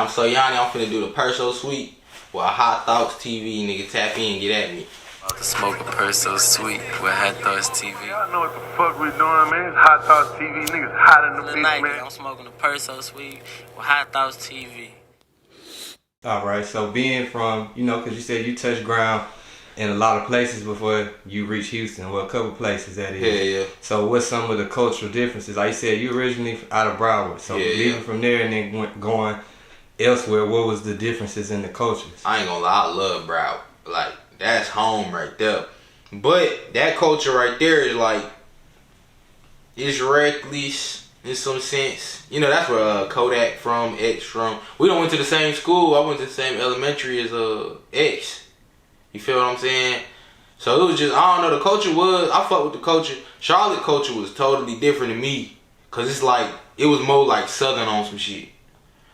I'm SoYhani, I'm finna do the Perso Sweet with HighThoughtsTV, nigga. Tap in and get at me. About to smoke a Perso Sweet with HighThoughtsTV. Y'all know what the fuck we doing, man. It's HighThougtsTV. Niggas hot in the bitch, man. I'm smoking a Perso Sweet with HighThoughtsTV. All right, so being from, because you said you touched ground in a lot of places before you reach Houston. Well, a couple places, that is. Yeah. So what's some of the cultural differences? Like you said, you originally out of Broward. So leaving from there and then going elsewhere, what was the differences in the cultures? I ain't gonna lie, I love Broward. Like, that's home right there. But that culture right there is like, it's reckless in some sense. That's where Kodak from, X from. We don't went to the same school. I went to the same elementary as X. You feel what I'm saying? So it was just, I don't know, the culture was, I fuck with the culture. Charlotte culture was totally different to me. Cause it's like, it was more like Southern on some shit.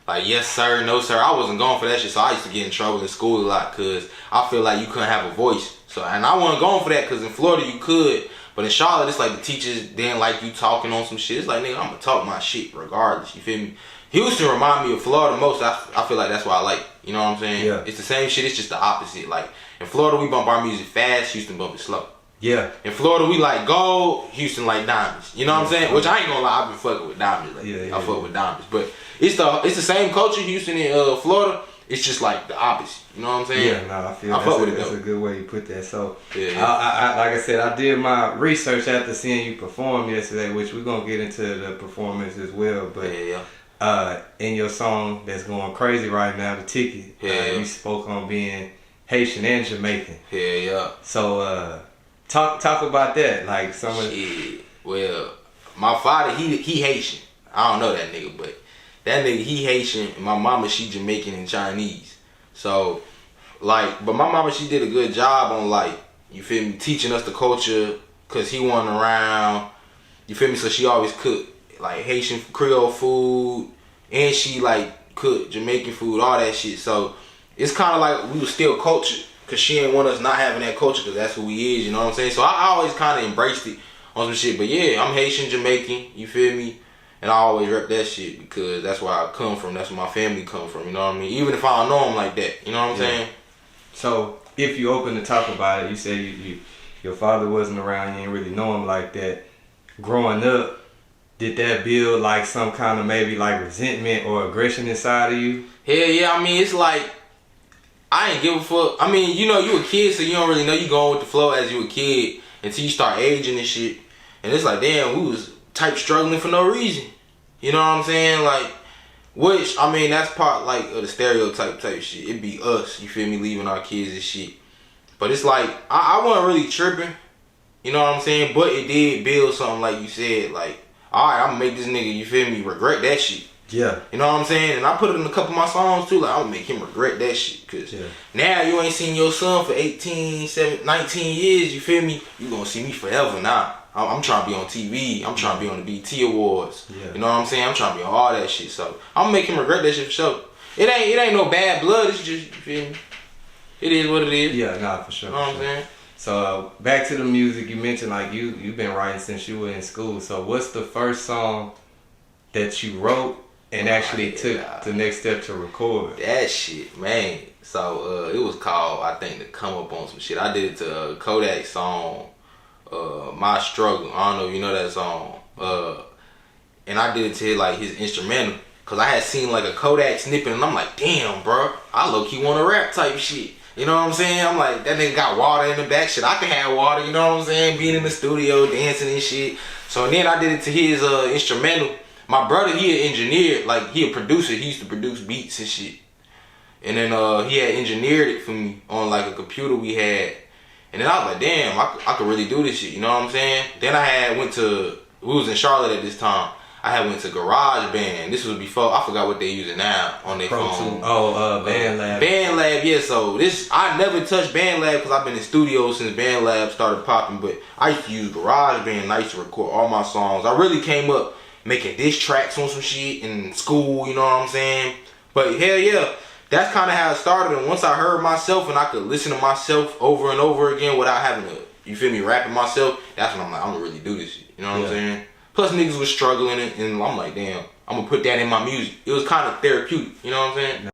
Like, yes sir, no sir. I wasn't going for that shit, so I used to get in trouble in school a lot cause I feel like you couldn't have a voice. So, and I wasn't going for that cause in Florida you could. But in Charlotte, it's like the teachers didn't like you talking on some shit. It's like, nigga, I'm gonna talk my shit regardless, you feel me? Houston remind me of Florida most. I feel like that's why I like, you know what I'm saying? Yeah. It's the same shit, it's just the opposite. Like, in Florida, we bump our music fast, Houston bump it slow. Yeah. In Florida, we like gold, Houston like diamonds. You know what I'm saying? Which I ain't gonna lie, I've been fucking with diamonds. Like, I fuck with diamonds. But it's the same culture, Houston and Florida. It's just like the opposite. You know what I'm saying? Yeah, no, I feel that's a good way you put that. So, I like I said, I did my research after seeing you perform yesterday, which we're going to get into the performance as well. But in your song that's going crazy right now, The Ticket, you spoke on being Haitian and Jamaican. Yeah. So, talk about that. Like some of shit. Well, my father, he Haitian. I don't know that nigga, but that nigga, he Haitian, and my mama, she Jamaican and Chinese. So, like, but my mama, she did a good job on, like, you feel me, teaching us the culture, because he wasn't around, you feel me, so she always cooked, like, Haitian Creole food, and she, like, cooked Jamaican food, all that shit. So, it's kind of like we was still cultured, because she didn't want us not having that culture, because that's who we is, you know what I'm saying? So, I always kind of embraced it on some shit. But, yeah, I'm Haitian, Jamaican, you feel me? And I always rep that shit because that's where I come from. That's where my family come from. You know what I mean? Even if I don't know them like that. You know what I'm saying? So, if you open to talk about it, you said your father wasn't around. You didn't really know him like that. Growing up, did that build like some kind of maybe like resentment or aggression inside of you? Hell yeah. I mean, it's like, I ain't give a fuck. I mean, you a kid, so you don't really know you going with the flow as you a kid until you start aging and shit. And it's like, damn, we was type struggling for no reason. You know what I'm saying? Like, which, I mean, that's part, like, of the stereotype type shit. It be us, you feel me, leaving our kids and shit. But it's like, I wasn't really tripping. You know what I'm saying? But it did build something, like you said, like, alright, I'm gonna make this nigga, you feel me, regret that shit. Yeah. You know what I'm saying? And I put it in a couple of my songs, too. Like, I'm gonna make him regret that shit. Because now you ain't seen your son for 18, 19 years, you feel me? You gonna see me forever now. I'm trying to be on TV. I'm trying to be on the BET Awards. Yeah. You know what I'm saying? I'm trying to be on all that shit. So I'm gonna make him regret that shit for sure. It ain't no bad blood. It's just, you feel me? It is what it is. Yeah, nah, for sure. You know what I'm saying? So back to the music. You mentioned like you've been writing since you were in school. So what's the first song that you wrote and actually took the next step to record? That shit, man. So it was called, I think, To Come Up On Some Shit. I did it to Kodak's song. My Struggle. I don't know if you know that song. And I did it to like his instrumental. Cause I had seen like a Kodak snippet and I'm like, damn bro, I low-key want to rap type shit. You know what I'm saying? I'm like, that nigga got water in the back. Shit, I can have water, you know what I'm saying? Being in the studio, dancing and shit. So then I did it to his instrumental. My brother, he an engineer, like he a producer. He used to produce beats and shit. And then he had engineered it for me on like a computer we had. And then I was like, damn, I could really do this shit, you know what I'm saying? Then I we was in Charlotte at this time. I went to GarageBand. This was before, I forgot what they using now on their phone. BandLab. BandLab, yeah, so I never touched BandLab because I've been in studio since BandLab started popping, but I used to use GarageBand and I used to record all my songs. I really came up making diss tracks on some shit in school, you know what I'm saying? But hell yeah. That's kind of how it started, and once I heard myself and I could listen to myself over and over again without having to, you feel me, rapping myself, that's when I'm like, I'm gonna really do this shit, you know what I'm saying? Plus niggas was struggling and I'm like, damn, I'm gonna put that in my music. It was kind of therapeutic. You know what I'm saying?